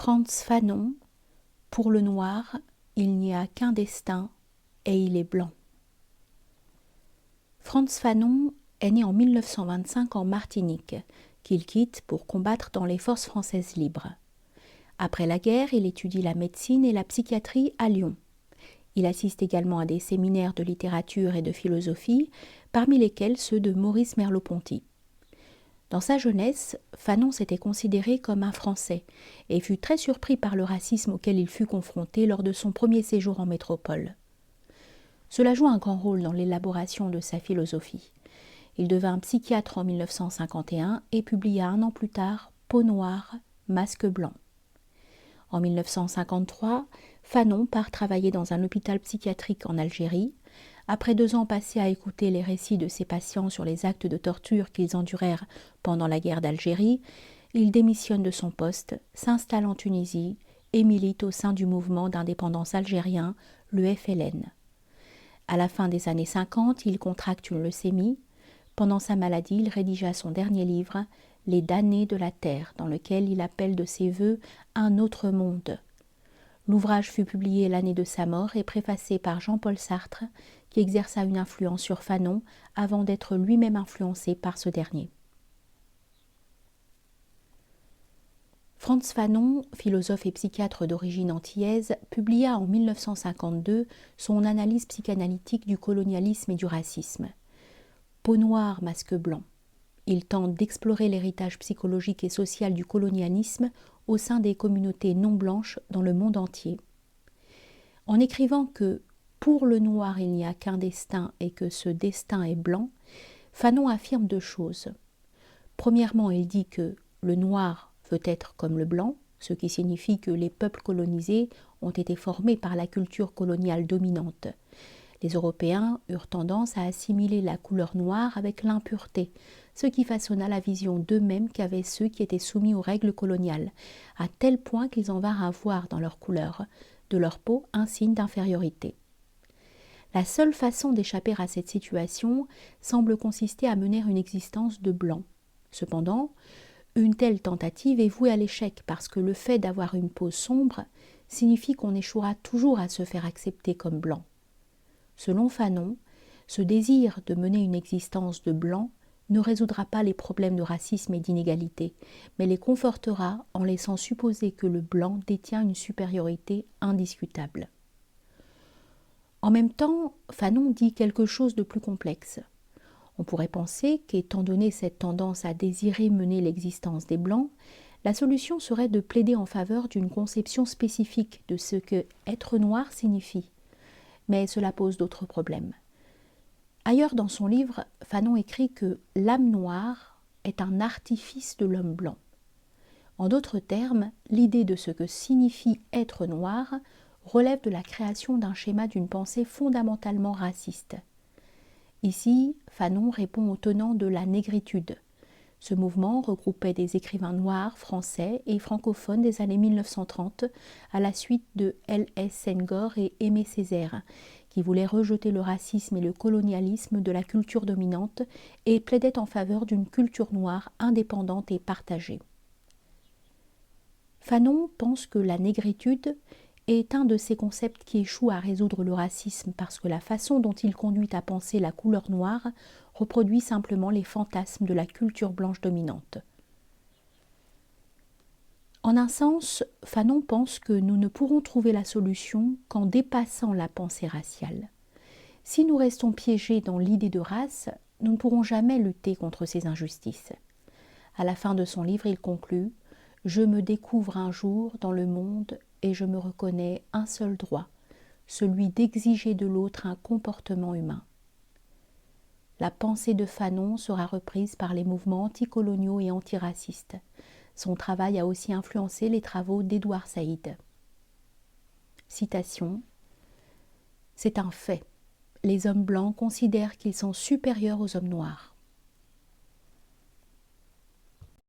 Frantz Fanon, pour le noir, il n'y a qu'un destin et il est blanc. Frantz Fanon est né en 1925 en Martinique, qu'il quitte pour combattre dans les forces françaises libres. Après la guerre, il étudie la médecine et la psychiatrie à Lyon. Il assiste également à des séminaires de littérature et de philosophie, parmi lesquels ceux de Maurice Merleau-Ponty. Dans sa jeunesse, Fanon s'était considéré comme un Français et fut très surpris par le racisme auquel il fut confronté lors de son premier séjour en métropole. Cela joue un grand rôle dans l'élaboration de sa philosophie. Il devint psychiatre en 1951 et publia un an plus tard Peau noire, masque blanc. En 1953, Fanon part travailler dans un hôpital psychiatrique en Algérie. Après 2 ans passés à écouter les récits de ses patients sur les actes de torture qu'ils endurèrent pendant la guerre d'Algérie, il démissionne de son poste, s'installe en Tunisie et milite au sein du mouvement d'indépendance algérien, le FLN. À la fin des années 50, il contracte une leucémie. Pendant sa maladie, il rédigea son dernier livre, Les damnés de la terre, dans lequel il appelle de ses vœux un autre monde. L'ouvrage fut publié l'année de sa mort et préfacé par Jean-Paul Sartre, qui exerça une influence sur Fanon avant d'être lui-même influencé par ce dernier. Frantz Fanon, philosophe et psychiatre d'origine antillaise, publia en 1952 son analyse psychanalytique du colonialisme et du racisme. Peau noire, masque blanc. Il tente d'explorer l'héritage psychologique et social du colonialisme au sein des communautés non blanches dans le monde entier. En écrivant que « pour le noir il n'y a qu'un destin et que ce destin est blanc », Fanon affirme 2 choses. Premièrement, il dit que le noir veut être comme le blanc, ce qui signifie que les peuples colonisés ont été formés par la culture coloniale dominante. Les Européens eurent tendance à assimiler la couleur noire avec l'impureté, ce qui façonna la vision d'eux-mêmes qu'avaient ceux qui étaient soumis aux règles coloniales, à tel point qu'ils en vinrent à voir dans leur couleur, de leur peau, un signe d'infériorité. La seule façon d'échapper à cette situation semble consister à mener une existence de blanc. Cependant, une telle tentative est vouée à l'échec parce que le fait d'avoir une peau sombre signifie qu'on échouera toujours à se faire accepter comme blanc. Selon Fanon, ce désir de mener une existence de blanc ne résoudra pas les problèmes de racisme et d'inégalité, mais les confortera en laissant supposer que le blanc détient une supériorité indiscutable. En même temps, Fanon dit quelque chose de plus complexe. On pourrait penser qu'étant donné cette tendance à désirer mener l'existence des Blancs, la solution serait de plaider en faveur d'une conception spécifique de ce que être noir signifie. Mais cela pose d'autres problèmes. Ailleurs dans son livre, Fanon écrit que l'âme noire est un artifice de l'homme blanc. En d'autres termes, l'idée de ce que signifie être noir relève de la création d'un schéma d'une pensée fondamentalement raciste. Ici, Fanon répond aux tenants de la négritude. Ce mouvement regroupait des écrivains noirs, français et francophones des années 1930 à la suite de L.S. Senghor et Aimé Césaire, qui voulaient rejeter le racisme et le colonialisme de la culture dominante et plaidaient en faveur d'une culture noire indépendante et partagée. Fanon pense que la négritude est un de ces concepts qui échouent à résoudre le racisme parce que la façon dont il conduit à penser la couleur noire reproduit simplement les fantasmes de la culture blanche dominante. En un sens, Fanon pense que nous ne pourrons trouver la solution qu'en dépassant la pensée raciale. Si nous restons piégés dans l'idée de race, nous ne pourrons jamais lutter contre ces injustices. À la fin de son livre, il conclut « Je me découvre un jour dans le monde et je me reconnais un seul droit, celui d'exiger de l'autre un comportement humain. » La pensée de Fanon sera reprise par les mouvements anticoloniaux et antiracistes. Son travail a aussi influencé les travaux d'Édouard Saïd. Citation : « C'est un fait. Les hommes blancs considèrent qu'ils sont supérieurs aux hommes noirs.